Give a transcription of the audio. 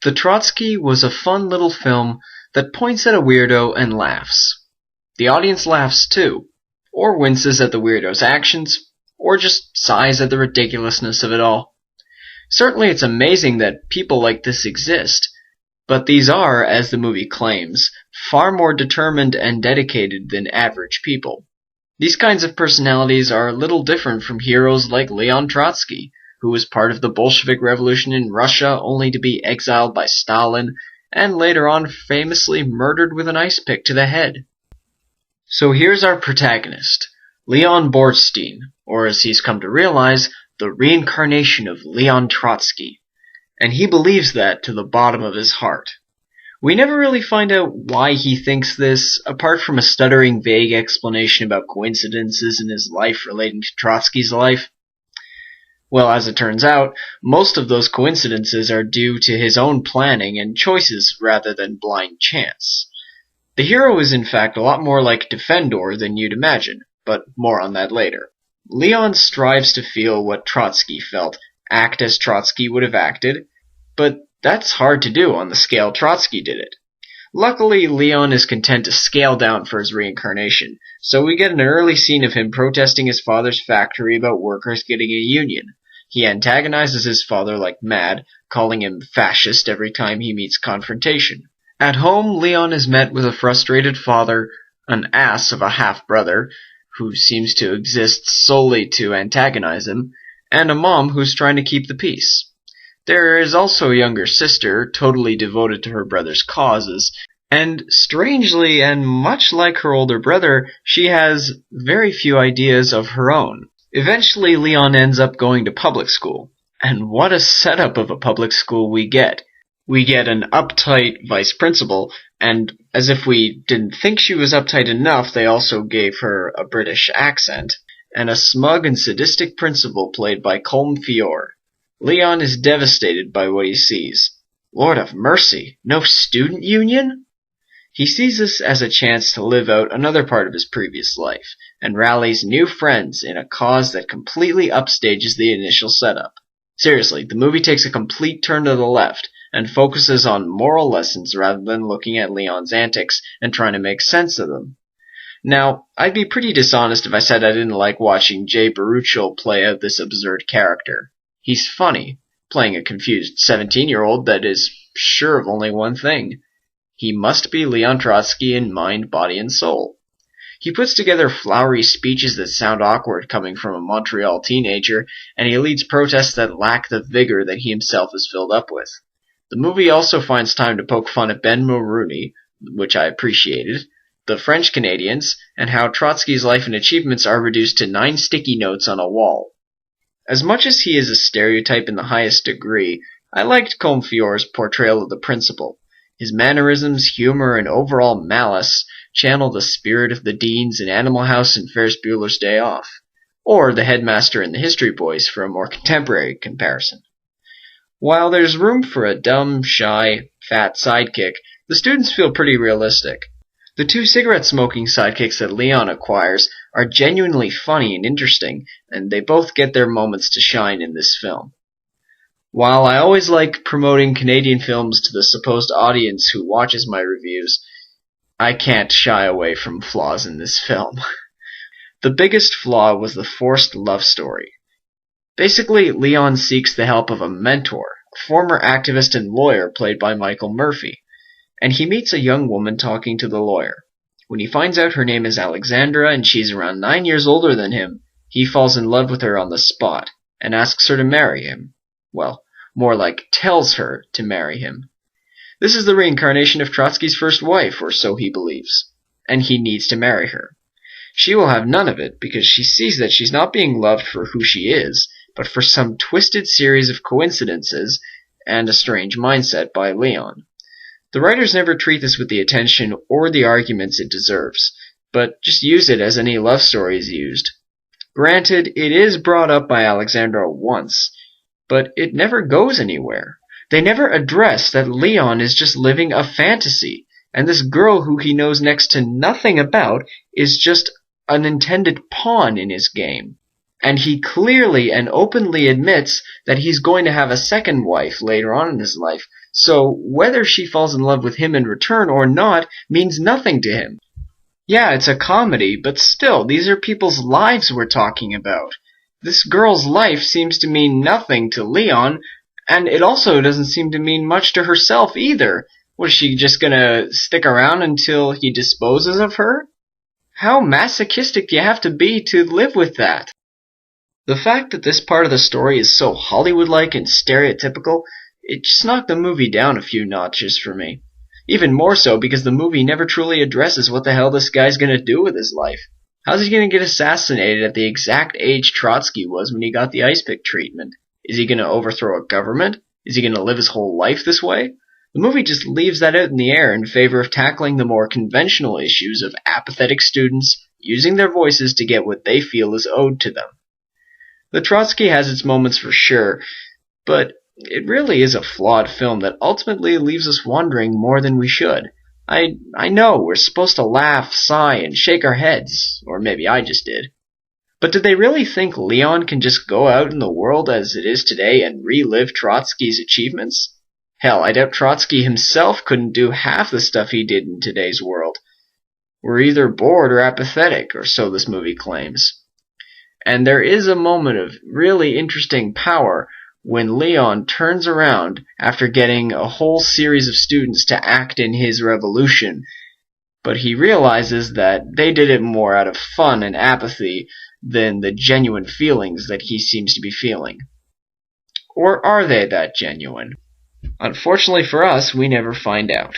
The Trotsky was a fun little film that points at a weirdo and laughs. The audience laughs too, or winces at the weirdo's actions, or just sighs at the ridiculousness of it all. Certainly it's amazing that people like this exist, but these are, as the movie claims, far more determined and dedicated than average people. These kinds of personalities are little different from heroes like Leon Trotsky, who was part of the Bolshevik Revolution in Russia only to be exiled by Stalin, and later on famously murdered with an ice pick to the head. So here's our protagonist, Leon Borstein, or as he's come to realize, the reincarnation of Leon Trotsky, and he believes that to the bottom of his heart. We never really find out why he thinks this, apart from a stuttering vague explanation about coincidences in his life relating to Trotsky's life. Well, as it turns out, most of those coincidences are due to his own planning and choices rather than blind chance. The hero is in fact a lot more like Defendor than you'd imagine, but more on that later. Leon strives to feel what Trotsky felt, act as Trotsky would have acted, but that's hard to do on the scale Trotsky did it. Luckily, Leon is content to scale down for his reincarnation, so we get an early scene of him protesting his father's factory about workers getting a union. He antagonizes his father like mad, calling him fascist every time he meets confrontation. At home, Leon is met with a frustrated father, an ass of a half-brother, who seems to exist solely to antagonize him, and a mom who's trying to keep the peace. There is also a younger sister, totally devoted to her brother's causes, and strangely and much like her older brother, she has very few ideas of her own. Eventually, Leon ends up going to public school, and what a setup of a public school we get. We get an uptight vice principal, and as if we didn't think she was uptight enough, they also gave her a British accent, and a smug and sadistic principal played by Colm Feore. Leon is devastated by what he sees. Lord of mercy, no student union? He sees this as a chance to live out another part of his previous life, and rallies new friends in a cause that completely upstages the initial setup. Seriously, the movie takes a complete turn to the left, and focuses on moral lessons rather than looking at Leon's antics and trying to make sense of them. Now, I'd be pretty dishonest if I said I didn't like watching Jay Baruchel play out this absurd character. He's funny, playing a confused 17-year-old that is sure of only one thing. He must be Leon Trotsky in mind, body, and soul. He puts together flowery speeches that sound awkward coming from a Montreal teenager, and he leads protests that lack the vigor that he himself is filled up with. The movie also finds time to poke fun at Ben Mulroney, which I appreciated, the French Canadians, and how Trotsky's life and achievements are reduced to 9 sticky notes on a wall. As much as he is a stereotype in the highest degree, I liked Colm Feore's portrayal of the principal. His mannerisms, humor, and overall malice channel the spirit of the Deans in Animal House and Ferris Bueller's Day Off, or the headmaster in The History Boys for a more contemporary comparison. While there's room for a dumb, shy, fat sidekick, the students feel pretty realistic. The 2 cigarette-smoking sidekicks that Leon acquires are genuinely funny and interesting, and they both get their moments to shine in this film. While I always like promoting Canadian films to the supposed audience who watches my reviews, I can't shy away from flaws in this film. The biggest flaw was the forced love story. Basically, Leon seeks the help of a mentor, a former activist and lawyer played by Michael Murphy, and he meets a young woman talking to the lawyer. When he finds out her name is Alexandra and she's around 9 years older than him, he falls in love with her on the spot and asks her to marry him. Well, more like tells her to marry him. This is the reincarnation of Trotsky's first wife, or so he believes, and he needs to marry her. She will have none of it because she sees that she's not being loved for who she is, but for some twisted series of coincidences and a strange mindset by Leon. The writers never treat this with the attention or the arguments it deserves, but just use it as any love story is used. Granted, it is brought up by Alexandra once, but it never goes anywhere. They never address that Leon is just living a fantasy, and this girl who he knows next to nothing about is just an intended pawn in his game. And he clearly and openly admits that he's going to have a second wife later on in his life, So whether she falls in love with him in return or not means nothing to him. Yeah, it's a comedy, but still, these are people's lives we're talking about. This girl's life seems to mean nothing to Leon, and it also doesn't seem to mean much to herself either. Was she just gonna stick around until he disposes of her? How masochistic do you have to be to live with that? The fact that this part of the story is so Hollywood-like and stereotypical, it just knocked the movie down a few notches for me. Even more so because the movie never truly addresses what the hell this guy's gonna do with his life. How's he gonna get assassinated at the exact age Trotsky was when he got the ice pick treatment? Is he gonna overthrow a government? Is he gonna live his whole life this way? The movie just leaves that out in the air in favor of tackling the more conventional issues of apathetic students using their voices to get what they feel is owed to them. The Trotsky has its moments for sure, but it really is a flawed film that ultimately leaves us wondering more than we should. I know we're supposed to laugh, sigh, and shake our heads, or maybe I just did. But did they really think Leon can just go out in the world as it is today and relive Trotsky's achievements? Hell, I doubt Trotsky himself couldn't do half the stuff he did in today's world. We're either bored or apathetic, or so this movie claims. And there is a moment of really interesting power when Leon turns around after getting a whole series of students to act in his revolution, but he realizes that they did it more out of fun and apathy than the genuine feelings that he seems to be feeling. Or are they that genuine? Unfortunately for us, we never find out.